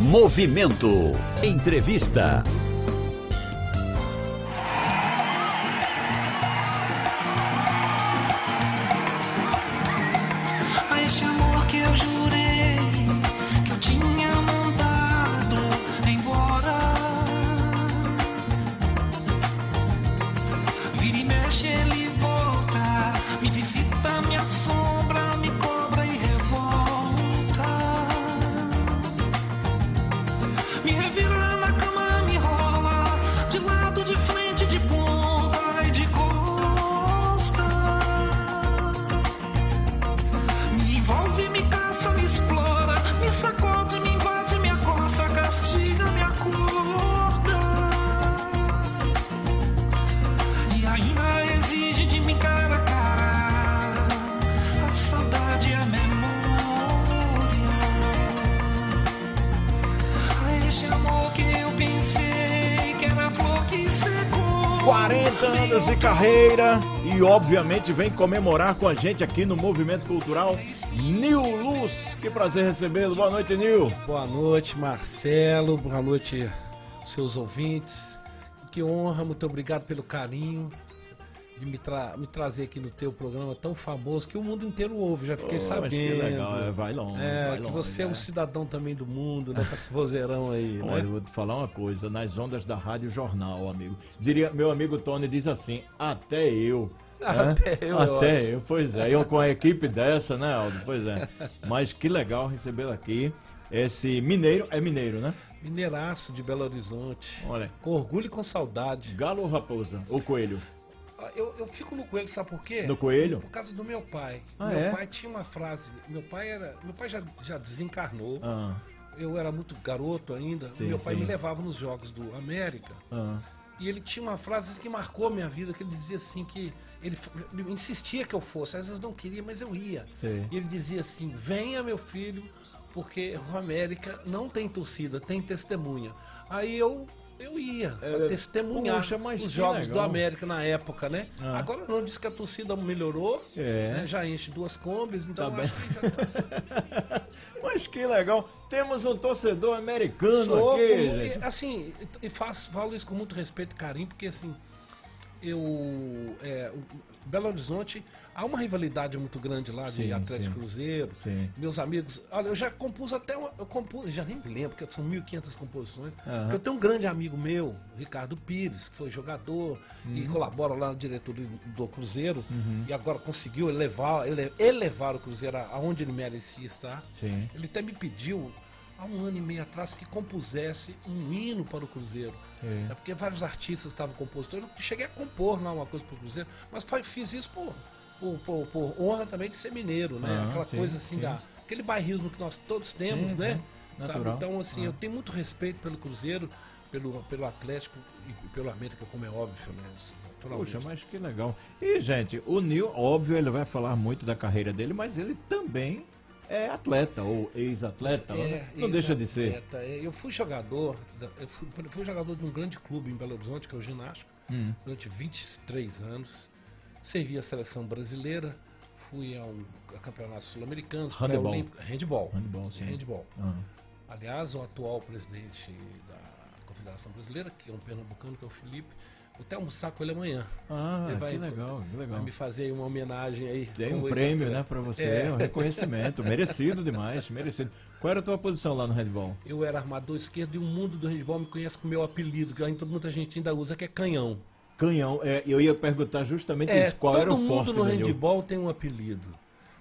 Movimento. Entrevista. A esse amor que eu jurei que eu tinha mandado embora. Vira e mexe, ele volta, me visita, me assombra, me cobra e revolta. Me revira na cama, me rola, de lado, de frente, de ponta e de costas. Me envolve, me caça, me explora, me sacode, me invade, me acossa, castiga, me acorda. E ainda exige de mim cara a cara a saudade e a memória. A esse amor que eu pensei que era flor que secou. 40 anos de carreira e obviamente vem comemorar com a gente aqui no Movimento Cultural, Nil Luz. Que prazer recebê-lo. Boa noite, Nil. Boa noite, Marcelo. Boa noite, seus ouvintes. Que honra, muito obrigado pelo carinho de me trazer aqui no teu programa tão famoso que o mundo inteiro ouve, já fiquei sabendo. Que legal, vai longe. Vai que longe, você é um cidadão também do mundo, né? Com esse vozeirão aí, né? Olha, eu vou te falar uma coisa, nas ondas da Rádio Jornal, amigo. Diria, meu amigo Tony diz assim, até eu. Até eu, é Até ótimo. eu, pois é. Eu com a equipe dessa, né, Aldo? Pois é. Mas que legal recebê-lo aqui. Esse mineiro, é mineiro, né? Mineiraço de Belo Horizonte. Olha, Com orgulho e com saudade. galo ou raposa? Ou coelho? Eu fico no coelho, sabe por quê? No coelho? Por causa do meu pai. Ah, meu é? pai tinha uma frase. Meu pai já desencarnou. Ah, Eu era muito garoto ainda. Sim, Meu pai sim. me levava nos jogos do América. ah. E ele tinha uma frase que marcou a minha vida, que ele dizia assim que ele insistia que eu fosse, às vezes não queria, mas eu ia. Sim. E ele dizia assim: venha, meu filho, porque o América não tem torcida, tem testemunha. Aí eu ia pra testemunhar Poxa, mas os que jogos do legal. América na época, né? Ah. Agora não diz que a torcida melhorou, É. né? Já enche 2 combis, então Tá eu acho que já tá. Mas que legal. Temos um torcedor americano Sou aqui, como- gente. e, assim, falo isso com muito respeito e carinho, porque assim, o Belo Horizonte, há uma rivalidade muito grande lá de Sim, Atlético sim. Cruzeiro. Sim. Meus amigos, olha, eu já compus já nem me lembro, porque são 1.500 composições. Aham. Eu tenho um grande amigo meu, Ricardo Pires, que foi jogador Uhum. e colabora lá no diretoria do Cruzeiro, e agora conseguiu elevar o Cruzeiro aonde ele merecia estar. Sim. Ele até me pediu, há 1 ano e meio atrás, que compusesse um hino para o Cruzeiro. Sim. É porque vários artistas estavam compositores. Eu cheguei a compor lá uma coisa para o Cruzeiro, mas fiz isso por honra também de ser mineiro, né? Ah, Aquela sim, coisa assim, sim. aquele bairrismo que nós todos temos, Sim, né? sim. Sabe? Natural. Então, assim, Ah. eu tenho muito respeito pelo Cruzeiro, pelo Atlético e pelo América, como é óbvio, né? Assim, naturalmente. Poxa, mas que legal. E, gente, o Nil, óbvio, ele vai falar muito da carreira dele, mas ele também é atleta, ou ex-atleta, né? Não deixa de ser. ex-atleta. Eu fui jogador, fui jogador de um grande clube em Belo Horizonte, que é o Ginástico, durante 23 anos. Servi a seleção brasileira, fui a campeonatos sul-americanos, Handebol. pré-olímpico, handball. Handebol, De sim. handball. Ah. Aliás, o atual presidente da Confederação Brasileira, que é um pernambucano, que é o Felipe, vou até almoçar com ele amanhã. Ah, Ele que legal, que legal. Vai me fazer aí uma homenagem aí. Tem um como prêmio, ex-atleta. né, pra você, É. um reconhecimento, merecido demais, merecido. Qual era a tua posição lá no handball? Eu era armador esquerdo e o mundo do handball me conhece com o meu apelido, que ainda muita gente ainda usa, que é canhão. Canhão, eu ia perguntar justamente isso, qual era o todo forte mundo no do Nil? handball tem um apelido.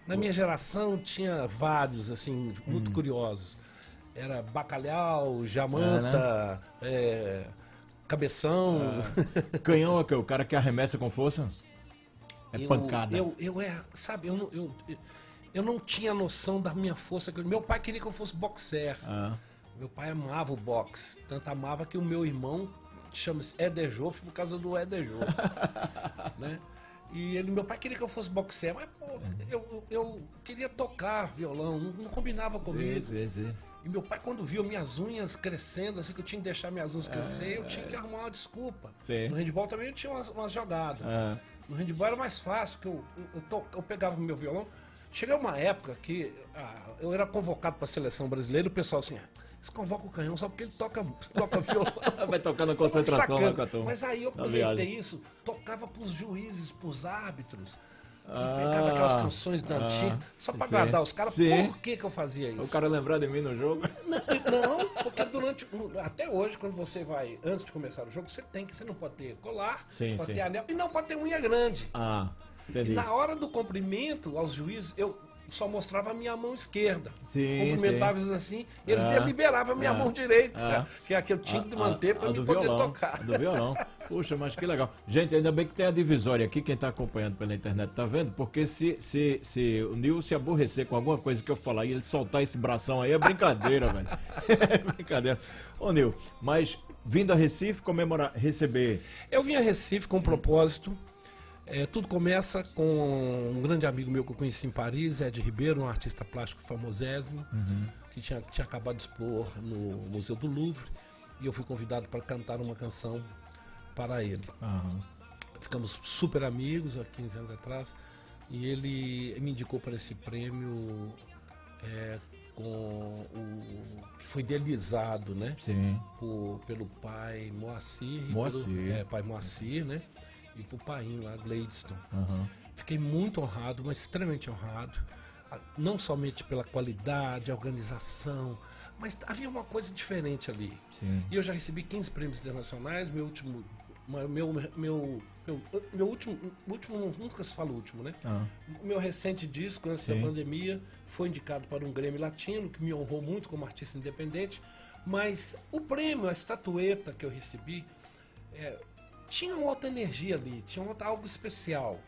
Na minha geração tinha vários, assim, muito curiosos. Era Bacalhau, Jamanta, Cabeção. Canhão é o quê? O cara que arremessa com força? É pancada. Eu não tinha noção da minha força. Meu pai queria que eu fosse boxer. Ah, Meu pai amava o boxe. Tanto amava que o meu irmão chama-se Éder Joffre por causa do Éder Joffre. Né? E meu pai queria que eu fosse boxer, mas pô, eu queria tocar violão, não combinava comigo. sim. E meu pai, quando viu minhas unhas crescendo, assim, que eu tinha que deixar minhas unhas crescer, eu tinha que arrumar uma desculpa. Sim. No handball também eu tinha umas jogadas. Ah, No handball era mais fácil, porque eu pegava o meu violão. Chegou uma época que eu era convocado para a seleção brasileira, o pessoal assim, eles convocam o Canhão só porque ele toca violão. Vai tocando a Só pra concentração sacana. lá com a turma. Mas aí eu Na viagem. aproveitei isso, tocava pros juízes, pros árbitros. E pegava aquelas canções da antiga, só pra sim, agradar os caras. sim. Por que eu fazia isso? O cara lembrar de mim no jogo. Não, porque até hoje, quando você vai, antes de começar o jogo, você não pode ter colar, Sim, pode sim. ter anel e não pode ter unha grande. Ah, E entendi. na hora do cumprimento aos juízes, eu só mostrava a minha mão esquerda. Sim, Cumprimentava eles assim, e eles É, liberavam a minha é, mão direita, é. que é a que eu tinha que manter para a me do poder violão, tocar. a do violão. Puxa, mas que legal. Gente, ainda bem que tem a divisória aqui, quem tá acompanhando pela internet tá vendo, porque se o Nil se aborrecer com alguma coisa que eu falar e ele soltar esse bração aí, é brincadeira, velho. É brincadeira. Ô, Nil, mas vindo a Recife comemorar, receber... Eu vim a Recife com um propósito. Tudo começa com um grande amigo meu que eu conheci em Paris, Ed Ribeiro, um artista plástico famosésimo, que tinha acabado de expor no Museu do Louvre, e eu fui convidado para cantar uma canção para ele. Aham. Ficamos super amigos há 15 anos atrás, e ele me indicou para esse prêmio que foi idealizado, né? Sim. Pelo pai Moacir, Moacir. pai Moacir, né? E pro painho lá, Gladstone. Aham. Fiquei muito honrado, mas extremamente honrado, não somente pela qualidade, a organização, mas havia uma coisa diferente ali. Sim. E eu já recebi 15 prêmios internacionais, meu último nunca se fala o último, né? Ah. O meu recente disco, antes Sim. da pandemia, foi indicado para um Grammy Latino, que me honrou muito como artista independente, mas o prêmio, a estatueta que eu recebi, tinha uma outra energia ali, tinha algo especial.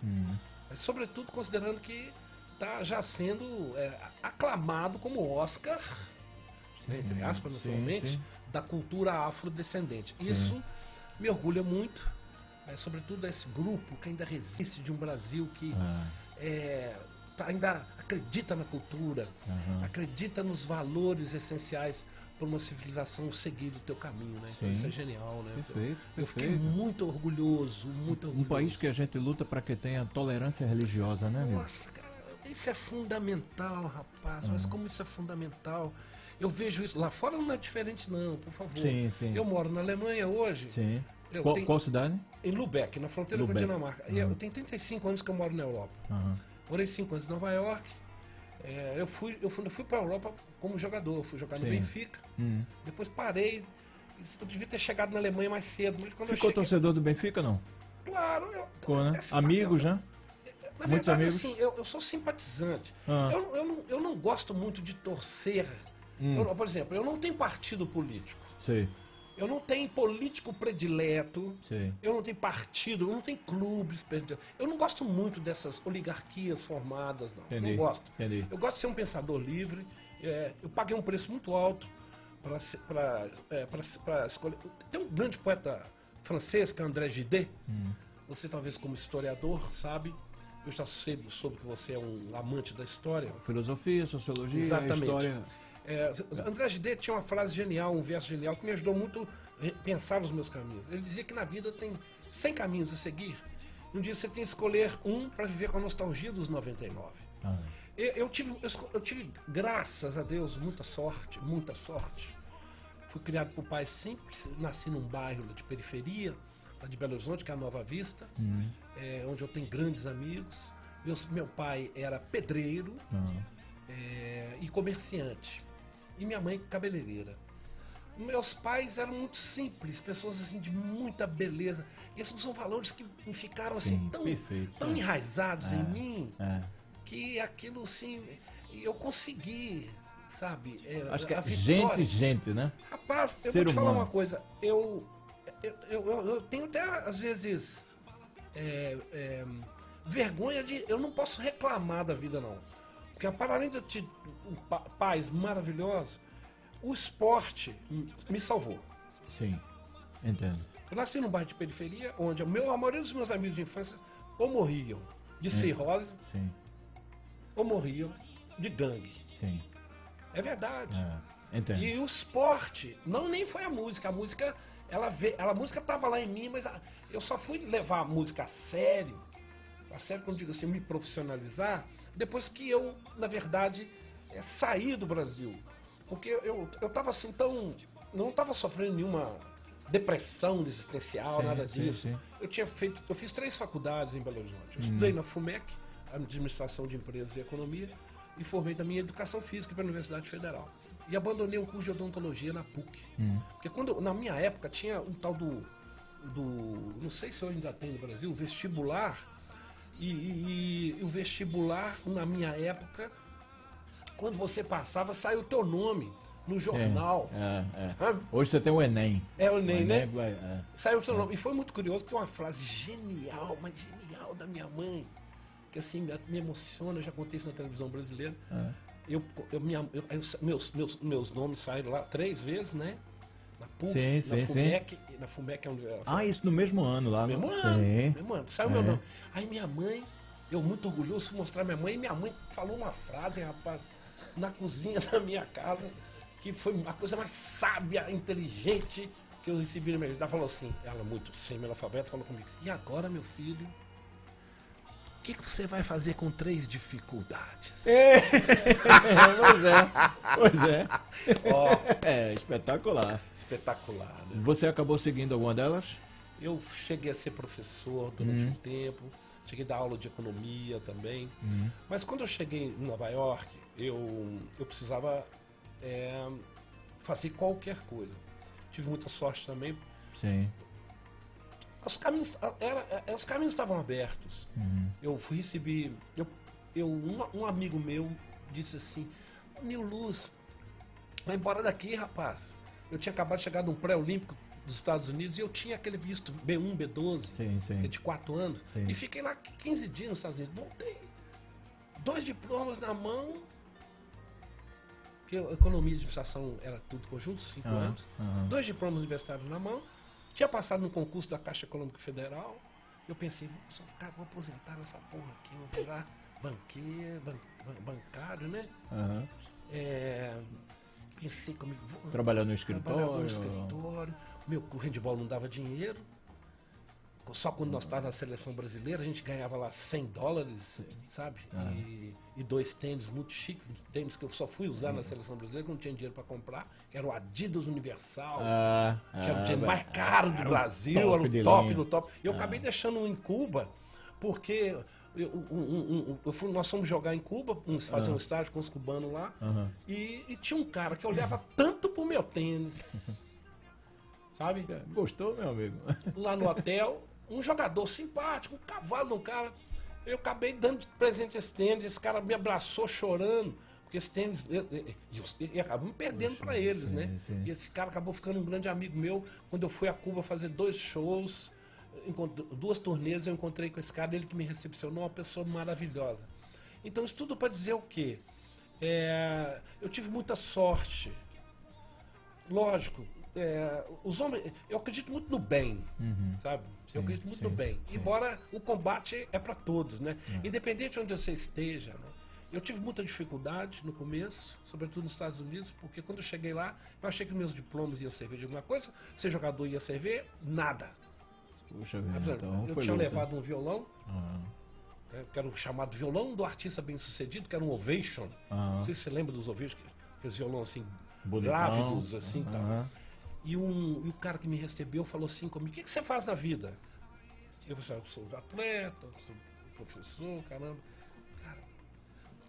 Sobretudo considerando que está já sendo aclamado como Oscar, entre aspas, naturalmente, sim. da cultura afrodescendente. Isso me orgulha muito, sobretudo esse grupo que ainda resiste de um Brasil que ainda acredita na cultura, acredita nos valores essenciais para uma civilização seguir o teu caminho, né? Então Sim. isso é genial, né? Perfeito, Eu fiquei perfeito. muito orgulhoso, muito orgulhoso. Um país que a gente luta para que tenha tolerância religiosa, né, Nil? Nossa, cara, isso é fundamental, rapaz. Mas como isso é fundamental? Eu vejo isso. Lá fora não é diferente, não, por favor. Sim, sim. Eu moro na Alemanha hoje. Sim. Eu Qual, tenho- qual cidade? Em Lubeck, na fronteira com a Lubeck. Dinamarca. E eu tenho 35 anos que eu moro na Europa. Aham. Morei 5 anos em Nova York. Eu fui para a Europa como jogador. Eu fui jogar no Sim. Benfica. Depois parei. Eu devia ter chegado na Alemanha mais cedo. Mas quando Ficou eu cheguei, torcedor do Benfica, não? claro, Ficou, né? essa- Amigos, né? Na Muitos verdade, amigos? assim, eu sou simpatizante. Ah. Eu não gosto muito de torcer. Por exemplo, eu não tenho partido político. Sei, Eu não tenho político predileto. sei. Eu não tenho partido, eu não tenho clubes prediletos. Eu não gosto muito dessas oligarquias formadas, não. Entendi, Não gosto. entendi. Eu gosto de ser um pensador livre. Eu paguei um preço muito alto para escolher. Tem um grande poeta francês, que é André Gide. Você, talvez, como historiador, sabe. Eu já soube que você é um amante da história. Filosofia, sociologia, Exatamente. história. André Gide tinha uma frase genial, um verso genial, que me ajudou muito a pensar os meus caminhos. Ele dizia que na vida tem 100 caminhos a seguir. Um dia você tem que escolher um para viver com a nostalgia dos 99. Ah. Eu tive, graças a Deus, muita sorte, muita sorte. Fui criado por pais simples, nasci num bairro de periferia, lá de Belo Horizonte, que é a Nova Vista, onde eu tenho grandes amigos. Meu pai era pedreiro e comerciante. E minha mãe cabeleireira. Meus pais eram muito simples, pessoas assim de muita beleza. E esses são valores que me ficaram assim Sim, tão, perfeito, tão é. enraizados em mim, É. que aquilo assim, eu consegui, sabe? Acho que a é vitória. gente, né? Rapaz, eu Ser vou te falar humano. uma coisa. Eu tenho até, às vezes, vergonha de... Eu não posso reclamar da vida, não. Porque, para além de eu ter pais maravilhosos, o esporte me salvou. Sim, entendo. Eu nasci num bairro de periferia, onde a maioria dos meus amigos de infância ou morriam de cirrose, Sim, ou morriam de gangue. sim. É verdade. Entendo. E o esporte, nem foi a música a música estava lá em mim, mas eu só fui levar a música a sério quando eu digo assim, me profissionalizar, depois que eu, na verdade, saí do Brasil. Porque eu tava assim tão... Não tava sofrendo nenhuma depressão existencial, Sim, nada sim, disso. sim. Eu fiz 3 faculdades em Belo Horizonte. Eu estudei na FUMEC, Administração de Empresas e Economia, e formei também em Educação Física pela Universidade Federal. E abandonei o curso de odontologia na PUC. Porque na minha época tinha um tal do... Não sei se eu ainda tenho no Brasil, o vestibular. E o vestibular, na minha época, quando você passava, saiu o teu nome no jornal. Sabe? Hoje você tem o Enem. É o Enem, né? É. Saiu o seu nome. E foi muito curioso, tem uma frase genial, mas genial da minha mãe, que assim, me emociona, eu já contei isso na televisão brasileira. Meus nomes saíram lá 3 vezes, né? Na PUC, Sim, na FUMEC, na FUMEC é onde era. Ah, isso no mesmo ano lá. Mesmo Sim. ano, mesmo ano. Saiu meu nome. Aí minha mãe, eu muito orgulhoso de mostrar minha mãe, e minha mãe falou uma frase, rapaz, na cozinha da minha casa, que foi a coisa mais sábia, inteligente que eu recebi na minha vida. Ela falou assim, ela muito semi-analfabeta, falou comigo: e agora, meu filho, o que você vai fazer com 3 dificuldades? Pois é. Ó, É, espetacular. espetacular, né? Você acabou seguindo alguma delas? Eu cheguei a ser professor durante um tempo, cheguei a dar aula de economia também. Mas quando eu cheguei em Nova York, eu precisava fazer qualquer coisa. Tive muita sorte também. Sim. Os caminhos estavam abertos. Eu fui receber... um amigo meu disse assim: Nil Luz, vai embora daqui, rapaz. Eu tinha acabado de chegar de um pré-olímpico dos Estados Unidos e eu tinha aquele visto B1, B12, Sim, sim. que é de 4 anos. Sim. E fiquei lá 15 dias nos Estados Unidos. Voltei. 2 diplomas na mão. Porque a economia e administração era tudo conjunto, 5 anos. 2 diplomas universitários na mão. Tinha passado no concurso da Caixa Econômica Federal. Eu pensei, vou aposentar nessa porra aqui, vou virar banqueiro, bancário, né? Pensei comigo, vou Trabalhar no trabalhar no escritório. escritório. O handball não dava dinheiro. Só quando nós estávamos na seleção brasileira, a gente ganhava lá $100, sabe? E 2 tênis muito chiques, tênis que eu só fui usar na seleção brasileira, que não tinha dinheiro para comprar, que era o Adidas Universal, que era o tênis mais caro do Brasil, era o top do top. E eu acabei deixando um em Cuba, porque nós fomos jogar em Cuba, fazer um estágio com os cubanos lá, e tinha um cara que olhava tanto pro meu tênis, sabe? Gostou, meu amigo? Lá no hotel, um jogador simpático, um cavalo de um cara. Eu acabei dando de presente esse tênis, esse cara me abraçou chorando, porque esse tênis, e acabou me perdendo para eles, sim, né? sim. E esse cara acabou ficando um grande amigo meu. Quando eu fui a Cuba fazer 2 shows, 2 turnês, eu encontrei com esse cara, ele que me recepcionou, uma pessoa maravilhosa. Então isso tudo para dizer o quê? Eu tive muita sorte. Lógico, os homens, eu acredito muito no bem, sabe? Eu acredito muito no bem. Embora o combate é para todos, né? Independente de onde você esteja, né? Eu tive muita dificuldade no começo, sobretudo nos Estados Unidos, porque quando eu cheguei lá, eu achei que meus diplomas iam servir de alguma coisa, ser jogador ia servir, nada. Puxa vida, então Eu foi tinha luta. levado um violão, que era o chamado violão do artista bem-sucedido, que era um Ovation. Não sei se você lembra dos Ovation, aqueles violão assim, Bonitão. grávidos, assim, tal. E o cara que me recebeu falou assim comigo: o que você faz na vida? Eu falei assim: eu sou atleta, sou professor, caramba. Cara,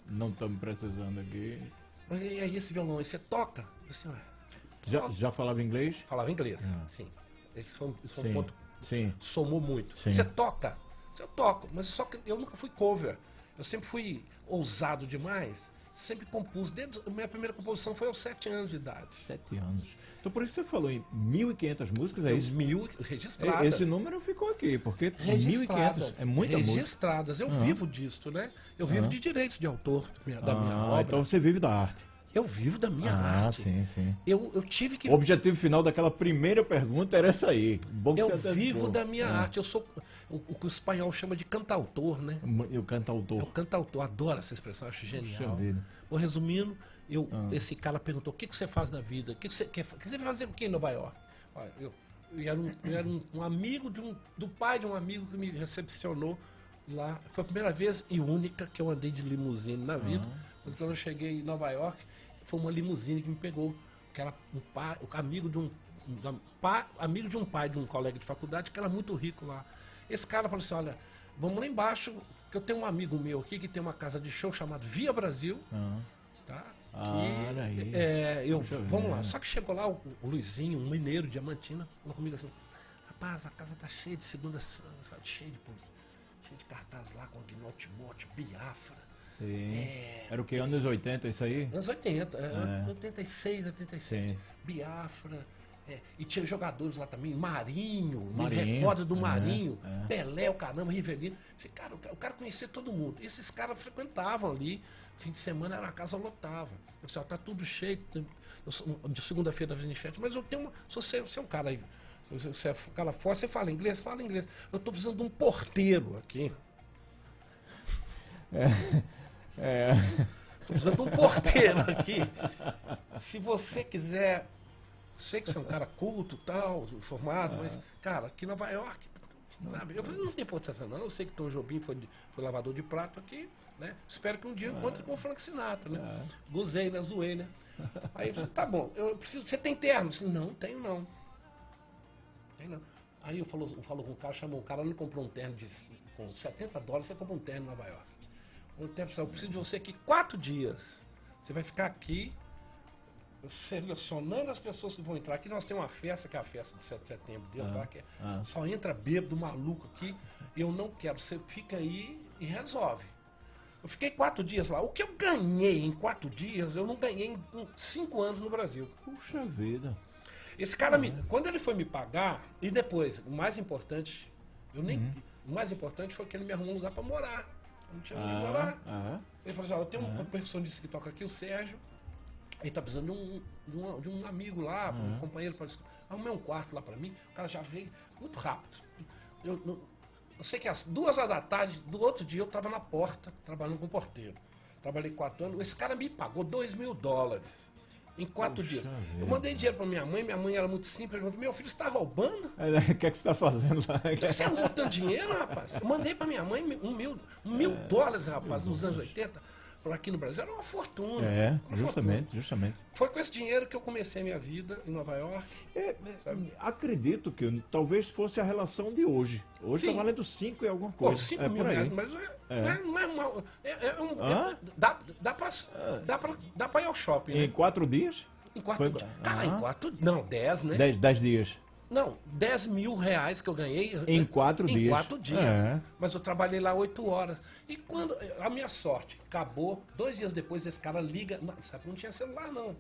Não estamos precisando aqui. mas e aí esse violão aí, você toca? Eu falei assim: Já falava inglês? falava inglês, sim. Esse foi um ponto Sim. que somou muito. Sim. Você toca? Eu toco, mas só que eu nunca fui cover. Eu sempre fui ousado demais, sempre compus. A minha primeira composição foi aos 7 anos de idade. 7 anos. Então por isso você falou em 1.500 músicas, é isso? 1000 registradas. Esse número ficou aqui, porque 1.500 registradas. é muita música. Registradas. Eu vivo disso, né? Eu vivo de direitos de autor da minha obra. Então você vive da arte. Eu vivo da minha arte. Sim. Eu tive que... O objetivo final daquela primeira pergunta era essa aí. Bom que Eu você antecipou. vivo da minha arte. Eu sou o que o espanhol chama de cantautor, né? Eu cantautor. Eu cantautor. Adoro essa expressão, acho genial. Puxa vida. Bom, resumindo, esse cara perguntou: o que você faz na vida? O que você quer fazer aqui em Nova York? Olha, eu era um amigo do pai de um amigo que me recepcionou lá. Foi a primeira vez e única que eu andei de limusine na vida. Quando eu cheguei em Nova York, foi uma limusine que me pegou, que era amigo de um pai de um colega de faculdade que era muito rico lá. Esse cara falou assim, olha, vamos lá embaixo, que eu tenho um amigo meu aqui que tem uma casa de show chamada Via Brasil, tá? Olha aí. Vamos lá. Só que chegou lá o Luizinho, um mineiro, Diamantina, falou comigo assim, rapaz, a casa tá cheia de segunda, cheia de cartaz lá com Aguinaldo Timóteo, Biafra. Sim. Era o que, anos 80 isso aí? Anos 80, 86, 87. Sim. Biafra. E tinha jogadores lá também, Marinho, me recordo do Marinho, Pelé, o caramba, Rivelino. Cara, o cara conhecia todo mundo. Esses caras frequentavam ali, fim de semana a casa lotava. Eu disse, tá tudo cheio, de segunda-feira da Festa, mas eu tenho você é um cara aí, você é um cara forte, você fala inglês? Fala inglês. Eu tô precisando de um porteiro aqui. Tô precisando de um porteiro aqui. Se você quiser... Sei que você é um cara culto, tal, formado, mas, cara, aqui em Nova York, sabe? Eu falei, não tem importância não, eu sei que Tom Jobim foi lavador de prato aqui, né? Espero que um dia eu encontre com o Frank Sinatra, né? Gozei, né? Zoei, né? Aí eu falei, tá bom, eu preciso, você tem terno? Eu falei, não, tenho não. Aí eu falou com o cara, chamou o cara, não comprou um terno com $70, você compra um terno em Nova York. Eu preciso de você aqui 4 dias. Você vai ficar aqui selecionando as pessoas que vão entrar. Aqui nós temos uma festa, que é a festa de 7 de setembro, Deus lá, que só entra bêbado, maluco aqui. Eu não quero. Você fica aí e resolve. Eu fiquei 4 dias lá. O que eu ganhei em 4 dias, eu não ganhei em 5 anos no Brasil. Puxa vida. Esse cara, quando ele foi me pagar, e depois, o mais importante, o mais importante foi que ele me arrumou um lugar para morar. Eu não tinha onde morar. Ele falou assim, eu tenho um percussionista que toca aqui, o Sérgio. Ele tá precisando de um amigo lá, um companheiro para arrumar um quarto lá para mim. O cara já veio muito rápido. Eu sei que às 2 horas da tarde do outro dia eu estava na porta trabalhando com porteiro. Trabalhei 4 anos. Esse cara me pagou $2.000 em 4 dias. Eu mandei dinheiro para minha mãe era muito simples. Perguntou, meu filho, você está roubando? O que é que você está fazendo lá? Por que você não botando dinheiro, rapaz? Eu mandei para minha mãe $1.000, rapaz, nos anos 80. Aqui no Brasil era uma fortuna. Justamente. Foi com esse dinheiro que eu comecei a minha vida em Nova York. Acredito que talvez fosse a relação de hoje. Hoje está valendo 5 e alguma coisa. 5 mil reais, mas não é mal. Dá para ir ao shopping. Em 4 dias? Em 4 dias. Cara, em 4... Não, 10, né? 10 dias. Não, R$10.000 que eu ganhei em 4 dias. Em 4 dias. Mas eu trabalhei lá 8 horas. E quando a minha sorte acabou, 2 dias depois esse cara liga. Não tinha celular, não.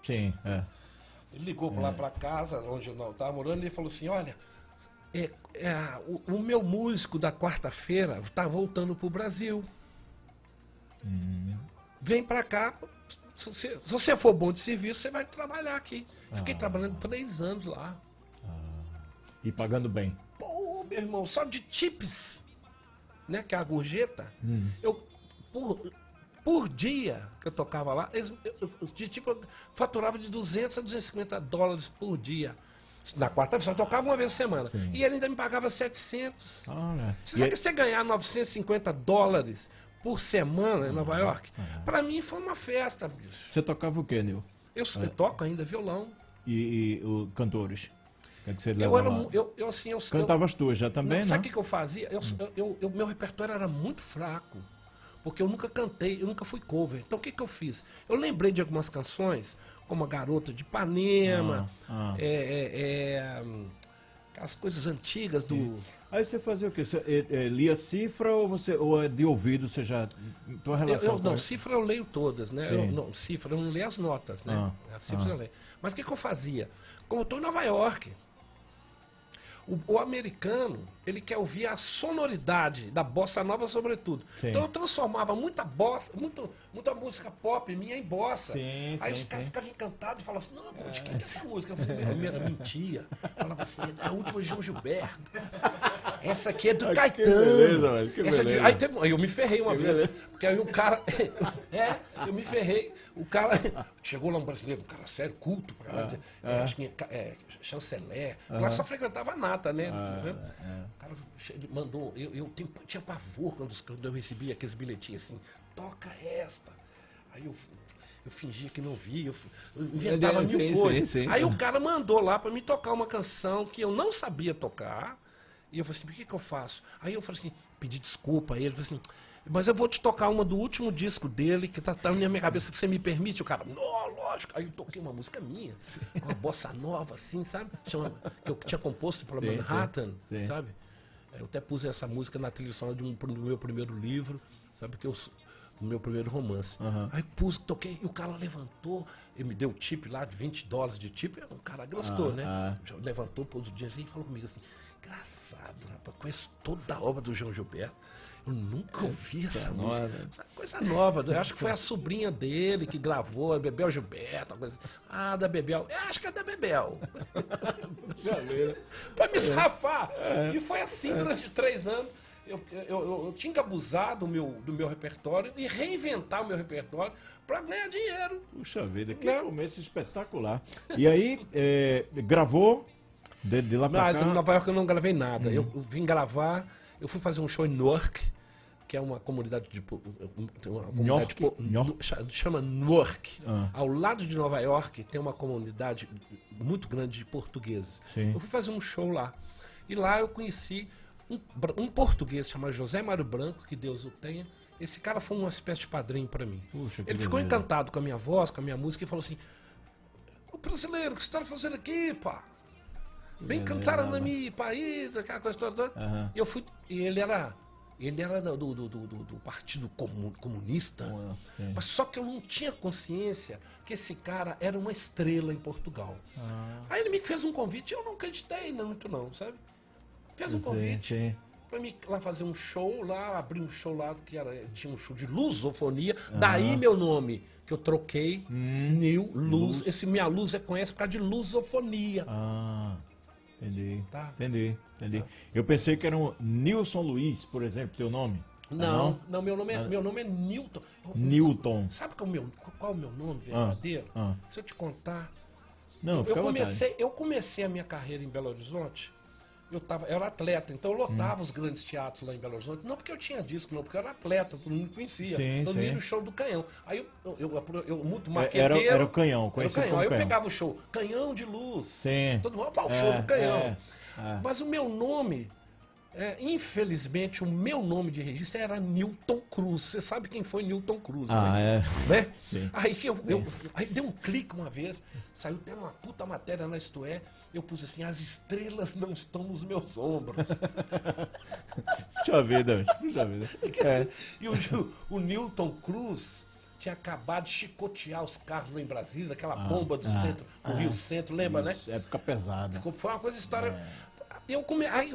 Sim, Ele ligou lá pra casa, onde eu estava morando, e ele falou assim, olha, o meu músico da quarta-feira tá voltando pro Brasil. Vem pra cá, se você for bom de serviço, você vai trabalhar aqui. Fiquei trabalhando 3 anos lá. E pagando bem. Pô, meu irmão, só de chips, né, que é a gorjeta, eu, por dia que eu tocava lá, eu faturava de $200 a $250 por dia. Na quarta-feira, só tocava uma vez por semana. Sim. E ele ainda me pagava 700. Você sabe que você ganhar $950 por semana em Nova York? Pra mim foi uma festa, bicho. Você tocava o quê, Nil? Eu toco ainda violão. E cantores? É que você Cantava as tuas já também, né? Sabe o que eu fazia? Meu repertório era muito fraco. Porque eu nunca cantei, eu nunca fui cover. Então o que eu fiz? Eu lembrei de algumas canções, como A Garota de Ipanema, aquelas coisas antigas do... Aí você fazia o quê? Você lia cifra ou de ouvido você já... Tua relação não, cifra eu leio todas, né? Cifra, eu não leio as notas, né? As cifras eu leio. Mas o que eu fazia? Como eu estou em Nova York, o americano, ele quer ouvir a sonoridade da bossa nova sobretudo. Sim. Então eu transformava muita música pop minha em bossa. Aí os caras ficavam encantados e falavam assim, não, de quem que é essa música? Eu falei, era mentia. Falava assim, é a última de João Gilberto. Essa aqui é do Caetano. Que beleza, velho, que beleza. Aí eu me ferrei uma vez. Porque aí o cara... eu me ferrei. O cara... Chegou lá um brasileiro, um cara sério, culto. Acho que chanceler. Lá só frequentava a nata, né? O cara mandou... Eu tinha pavor quando eu recebia aqueles bilhetinhos assim. Toca esta. Aí eu eu fingia que não via, eu inventava mil Sim, coisas. sim, sim. Aí o cara mandou lá pra me tocar uma canção que eu não sabia tocar. E eu falei assim, por que eu faço? Aí eu falei assim, pedi desculpa a ele, falei assim, mas eu vou te tocar uma do último disco dele, que tá na minha cabeça, você me permite? O cara, não, lógico. Aí eu toquei uma música minha, uma bossa nova, assim, sabe? Que eu tinha composto para Sim, Manhattan, sim. sabe? Eu até pus essa música na trilha sonora do meu primeiro livro, sabe? Que o meu primeiro romance. Uhum. Aí toquei, e o cara levantou, ele me deu o tip lá, de $20 de tip, o cara gostou, né? Levantou, pôs o dinheiro assim, e falou comigo assim, engraçado, rapaz, conheço toda a obra do João Gilberto, eu nunca ouvi essa música. Essa coisa nova, eu acho que foi a sobrinha dele que gravou, a Bebel Gilberto, uma coisa assim. Ah, da Bebel, eu acho que é da Bebel. Pra me safar. E foi assim durante 3 anos. Eu tinha que abusar do meu repertório e reinventar o meu repertório para ganhar dinheiro. Puxa vida, que começo espetacular. E aí, gravou de lá pra Mas cá? em Nova York eu não gravei nada. Eu vim gravar, eu fui fazer um show em Newark, que é uma comunidade chama Newark. Ao lado de Nova York tem uma comunidade muito grande de portugueses. Sim. Eu fui fazer um show lá. E lá eu conheci um português chamado José Mário Branco, que Deus o tenha. Esse cara foi uma espécie de padrinho para mim. Puxa, ele ficou encantado com a minha voz, com a minha música, e falou assim, o brasileiro, o que você está fazendo aqui, pá? Vem cantar no meu país, aquela coisa toda. E eu fui, e ele era do Partido Comunista, mas só que eu não tinha consciência que esse cara era uma estrela em Portugal. Aí ele me fez um convite, eu não acreditei muito não, sabe? Fez um convite para mim lá fazer um show lá, abrir um show lá tinha um show de lusofonia, daí meu nome que eu troquei, New Luz. Esse minha luz conhece por causa de lusofonia. Entendi. Tá. Entendi. Eu pensei que era um Nilson Luiz, por exemplo, teu nome. Não, meu nome é Newton. Newton. Sabe qual é o meu nome verdadeiro? Se eu te contar. Não, eu comecei a minha carreira em Belo Horizonte. Eu era atleta, então eu lotava os grandes teatros lá em Belo Horizonte. Não porque eu tinha disco, não, porque eu era atleta, todo mundo conhecia. Todo mundo ia no show do Canhão. Aí eu muito marqueteiro. Era o Canhão, conhecido como Aí eu Canhão. pegava o show, Canhão de Luz. Sim. Todo mundo, o show do Canhão. Mas o meu nome, infelizmente, o meu nome de registro era Newton Cruz. Você sabe quem foi Newton Cruz, né? Sim. Aí aí deu um clique uma vez, saiu até uma puta matéria na Isto É, eu pus assim, as estrelas não estão nos meus ombros. Puxa vida. E o Newton Cruz tinha acabado de chicotear os carros lá em Brasília, daquela bomba do centro, do Rio Centro, lembra, né? Época pesada. Foi uma coisa história. Aí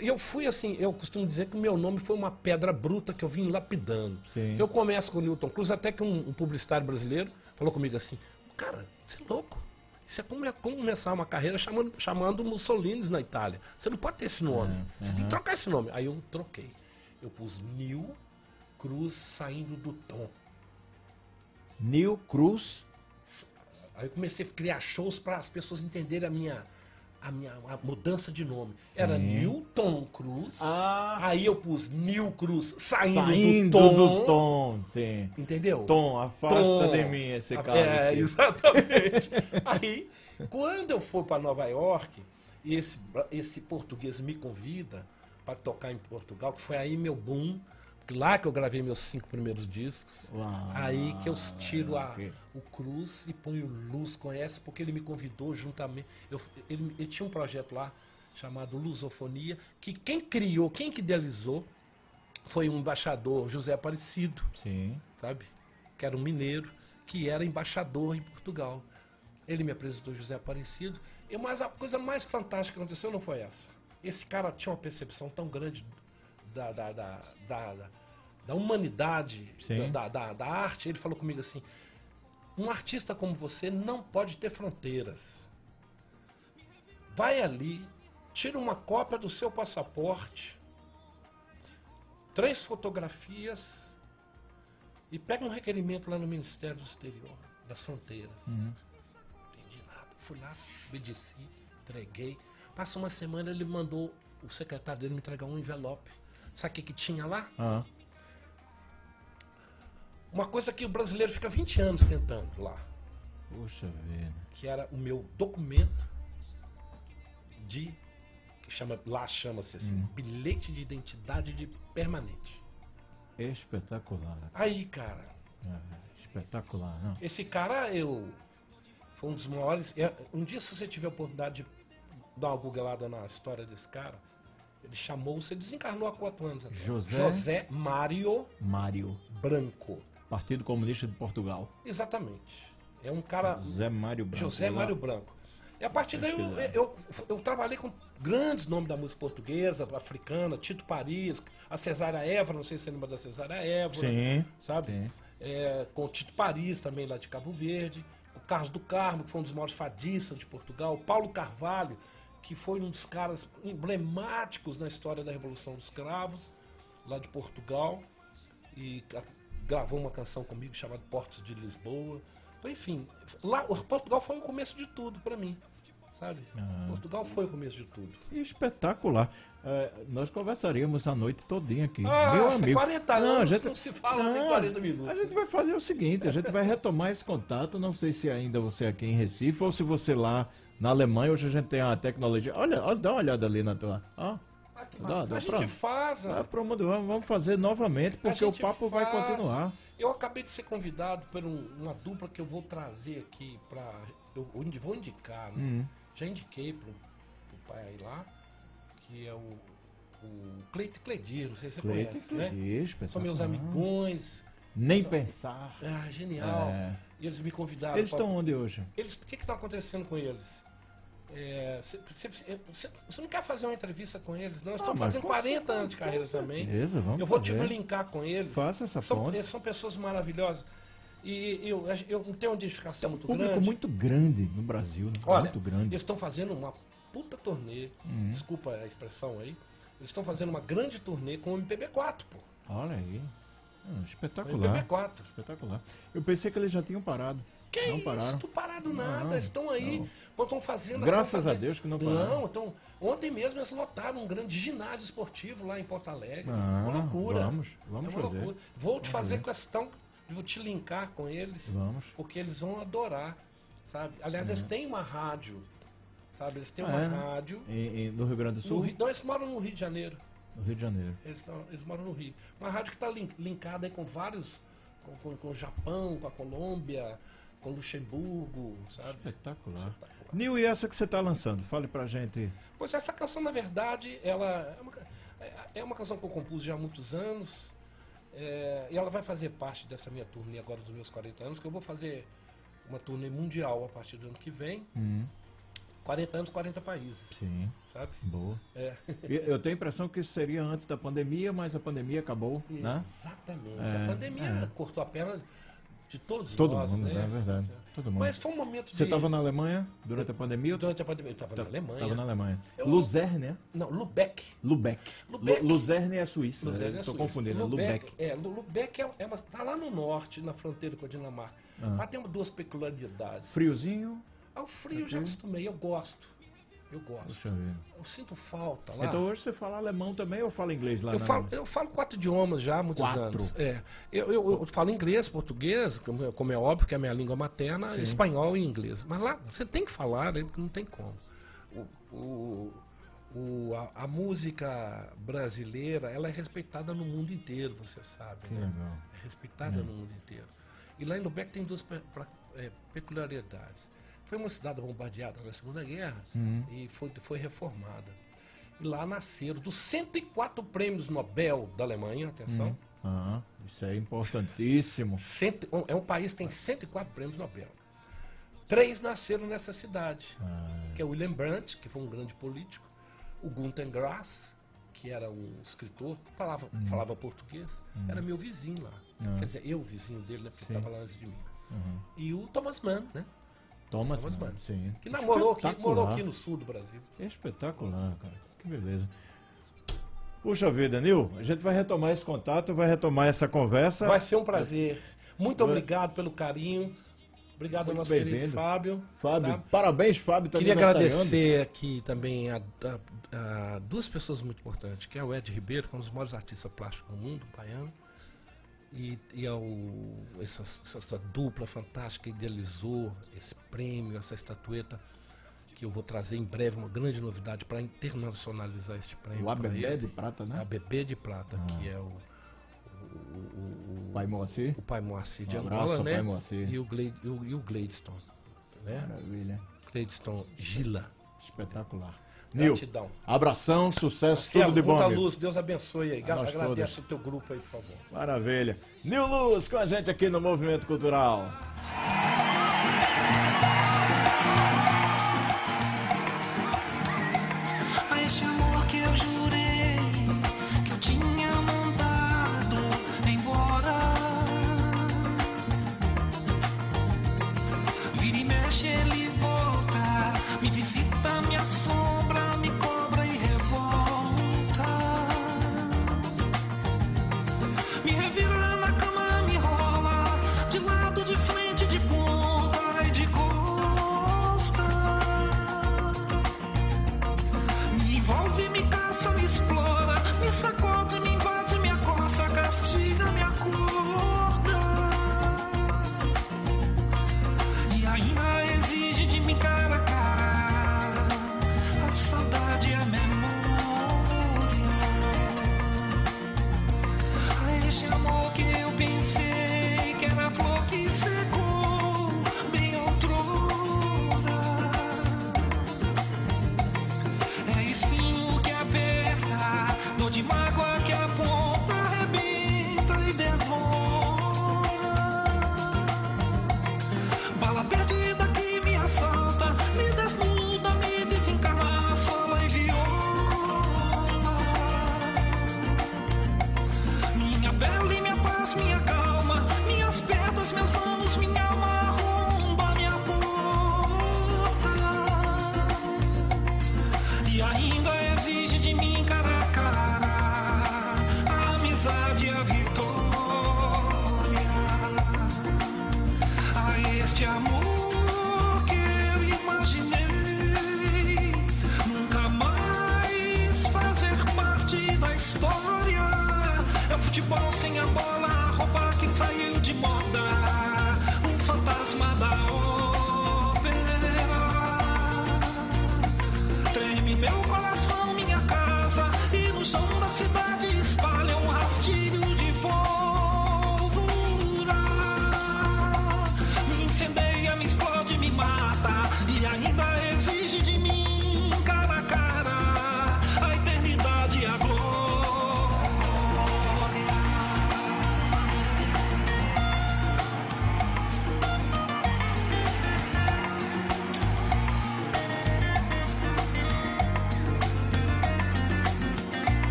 eu fui assim, eu costumo dizer que o meu nome foi uma pedra bruta que eu vim lapidando. Sim. Eu começo com o Newton Cruz, até que um publicitário brasileiro falou comigo assim, cara, você é louco. Isso é começar uma carreira chamando Mussolini na Itália. Você não pode ter esse nome. Você tem que trocar esse nome. Aí eu troquei. Eu pus Nil Cruz saindo do tom. Nil Cruz. Aí eu comecei a criar shows para as pessoas entenderem a mudança de nome. Era Newton Cruz. Aí eu pus Nil Cruz saindo do tom. Sim. Entendeu? Tom, afasta de mim esse cara. Exatamente. Aí, quando eu for para Nova York, e esse português me convida para tocar em Portugal, que foi aí meu boom, lá que eu gravei meus 5 primeiros discos. Aí que eu tiro o Cruz e ponho Luz, conhece, porque ele me convidou juntamente. Ele tinha um projeto lá chamado Lusofonia, que quem idealizou foi um embaixador, José Aparecido. Sim. Sabe? Que era um mineiro, que era embaixador em Portugal. Ele me apresentou José Aparecido. Mas a coisa mais fantástica que aconteceu não foi essa. Esse cara tinha uma percepção tão grande da humanidade, da arte. Ele falou comigo assim, um artista como você não pode ter fronteiras. Vai ali, tira uma cópia do seu passaporte, 3 fotografias e pega um requerimento lá no Ministério do Exterior, das Fronteiras. Não entendi nada. Fui lá, obedeci, entreguei. Passa uma semana, ele mandou o secretário dele me entregar um envelope. Sabe o que tinha lá? Uma coisa que o brasileiro fica 20 anos tentando lá. Puxa vida. que era o meu documento lá chama-se assim, bilhete de identidade de permanente. Espetacular. Aí, cara, Espetacular, não? esse cara, foi um dos maiores. Um dia, se você tiver a oportunidade de dar uma googlada na história desse cara, ele você desencarnou há 4 anos agora. José Mário Branco. Partido Comunista de Portugal. Exatamente. É um cara. José Mário Branco. José Mário Branco. E a partir daí eu trabalhei com grandes nomes da música portuguesa, africana, Tito Paris, a Cesária Évora, não sei se você lembra da Cesária Évora. Sim. Sabe? Sim. Com o Tito Paris também lá de Cabo Verde, o Carlos do Carmo, que foi um dos maiores fadistas de Portugal, o Paulo Carvalho, que foi um dos caras emblemáticos na história da Revolução dos Escravos, lá de Portugal, e gravou uma canção comigo chamada Portos de Lisboa. Então, enfim, lá Portugal foi o começo de tudo para mim, sabe? Portugal foi o começo de tudo. Espetacular. Nós conversaríamos a noite todinha aqui. Meu amigo. 40 anos não se fala em 40 minutos. A gente vai fazer o seguinte, a gente vai retomar esse contato, não sei se ainda você aqui em Recife ou se você lá na Alemanha, hoje a gente tem a tecnologia. Olha, dá uma olhada ali na tua... Ó. A gente faz. Vamos fazer novamente, porque o papo vai continuar. Eu acabei de ser convidado por uma dupla que eu vou trazer aqui para. Eu vou indicar, né? Já indiquei pro pai aí lá, que é o Cleito e Cledir, não sei se você conhece, né? São meus amigões. Nem pensar. Genial. E eles me convidaram. Eles estão onde hoje? O que está acontecendo com eles? Você não quer fazer uma entrevista com eles? Não, estão fazendo 40 anos de carreira também. Vamos eu vou te linkar com eles. Faça essa ponte. Eles são pessoas maravilhosas. E eu não tenho uma identificação muito grande. Público muito grande no Brasil. Né? Olha, muito grande. Eles estão fazendo uma puta turnê. Desculpa a expressão aí. Eles estão fazendo uma grande turnê com o MPB4, pô. Olha aí. Espetacular. MPB4. Espetacular. Eu pensei que eles já tinham parado. Não pararam. Não parado nada. Eles estão aí. Estão fazendo. Graças a Deus que não pararam. Não, então. Ontem mesmo eles lotaram um grande ginásio esportivo lá em Porto Alegre. Uma loucura. Vamos fazer. Loucura. Vou te fazer questão de te linkar com eles. Vamos. Porque eles vão adorar. Sabe? Aliás, eles têm uma rádio. Sabe? Eles têm uma rádio. No Rio Grande do Sul? Não, eles moram no Rio de Janeiro. No Rio de Janeiro. Eles moram no Rio. Uma rádio que está linkada aí com vários. Com o Japão, com a Colômbia, com Luxemburgo, sabe? Espetacular. Nil, e essa que você está lançando? Fale pra gente. Pois essa canção, na verdade, ela é uma canção que eu compus já há muitos anos. E ela vai fazer parte dessa minha turnê agora dos meus 40 anos, que eu vou fazer uma turnê mundial a partir do ano que vem. 40 anos, 40 países. Sim. Sabe? Boa. Eu tenho a impressão que isso seria antes da pandemia, mas a pandemia acabou, né? Exatamente. A pandemia cortou a perna de todos Todo nós, mundo, né? É verdade. Todo mundo. Mas foi um momento Você estava na Alemanha durante a pandemia? Durante a pandemia, eu estava na Alemanha. Estava na Alemanha. Luzerne, né? Não, Lubeck. Luzerne é Suíça. Estou confundindo. Lubeck. Lubeck tá lá no norte, na fronteira com a Dinamarca. Lá tem 2 peculiaridades. Friozinho? O frio já acostumei, eu gosto. Puxa vida. Eu sinto falta lá. Então hoje você fala alemão também ou fala inglês lá? Eu falo 4 idiomas já há muitos anos. Eu falo inglês, português, como é óbvio que é a minha língua materna, espanhol e inglês. Mas lá você tem que falar, né? Não tem como. A música brasileira, ela é respeitada no mundo inteiro, você sabe. Que né? legal. É respeitada no mundo inteiro. E lá em Lubeck tem 2 peculiaridades. Foi uma cidade bombardeada na Segunda Guerra e foi reformada. E lá nasceram dos 104 prêmios Nobel da Alemanha, atenção. Isso é importantíssimo. É um país que tem 104 prêmios Nobel. 3 nasceram nessa cidade, que é o Wilhelm Brandt, que foi um grande político, o Günter Grass, que era um escritor, falava português, era meu vizinho lá. Quer dizer, eu vizinho dele, né, porque estava lá antes de mim. E o Thomas Mann, né? Thomas Mann, sim. Que morou aqui no sul do Brasil. Espetacular, cara. Que beleza. Puxa vida, Nil, a gente vai retomar esse contato, vai retomar essa conversa. Vai ser um prazer. Muito obrigado pelo carinho. Obrigado ao nosso querido Fábio. Fábio, tá? Parabéns, Fábio. Tá Queria agradecer aqui também a 2 pessoas muito importantes, que é o Ed Ribeiro, que é um dos maiores artistas plásticos do mundo, baiano. E essa dupla fantástica idealizou esse prêmio, essa estatueta, que eu vou trazer em breve, uma grande novidade para internacionalizar este prêmio. O ABB de prata, né? ABB de prata, que é o Pai Moacir. o Pai Moacir de Um abraço Angola, ao né? Pai Moacir. E o Gladstone, né? Maravilha. Gladstone Gila. Espetacular. Nil, Gratidão. abração, sucesso, Marcelo, tudo de bom, muita amigo. luz, Deus abençoe aí. A nós Agradece o teu grupo aí, por favor. Maravilha. Nil Luz com a gente aqui no Movimento Cultural. A esse amor que eu jurei que eu tinha mandado embora. Vira e mexe, ele volta, me visita.